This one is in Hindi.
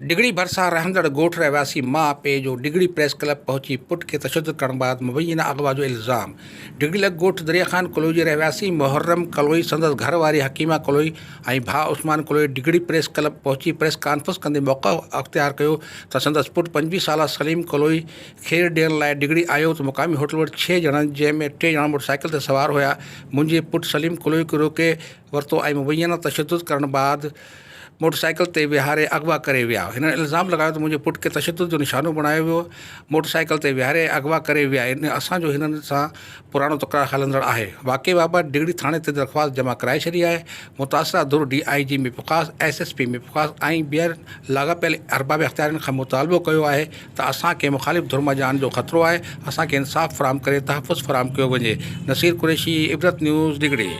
डिगड़ी भरसा रहंदड़ ॻोठ रहवासी मां पे जो डिगड़ी प्रेस क्लब पहुंची पुट खे तशद्दुद करण बाद मुबैना अगवा जो इल्ज़ाम। डिगड़ी लग ॻोठ दरिया खान कलोई जे रहवासी मुहर्रम कलोई संदसि घर वारी हकीमा कलोई ऐं भाउ उस्मान कलोई डिगड़ी प्रेस क्लब पहुची प्रेस कॉन्फ्रेंस कंदे मौक़ो अख़्तियार कयो त संदसि पुट 25 साला सलीम कलोई खेर ॾियण लाइ डिगड़ी आयो त मुक़ामी होटल वटि 6 ॼणनि जंहिंमें 3 ॼणा मोटरसाइकिल ते सवार हुया मुंहिंजे पुट सलीम कलोई खे रोके वरितो ऐं मुबैना तशद्दुद करण बाद मोटरसाइकिल ते विहारे अगवा करे विया। हिन इल्ज़ाम लगायो त मुंहिंजे पुट खे तशद्दुद जो निशानो बणायो वियो, मोटरसाइकिल ते विहारे अगवा करे विया। असांजो हिननि सां पुराणो तकरार हलंदड़ आहे। वाक़े बाबति डिगड़ी थाणे ते दरख़्वास्त जमा कराए छॾी आहे। मुतासिरा धुर DIG में पुकास SSP में पुकास ऐं ॿीहर लाॻापियल अरबाब इख़्तियारनि खां मुतालबो कयो आहे त असांखे मुख़ालिफ़ धुर्म जान जो ख़तरो आहे, असांखे इंसाफ़ फ़राहम करे तहफ़ुज़ फ़राहम कयो वञे। नसीर कुरैशी, इबरत न्यूज़, डिगड़ी।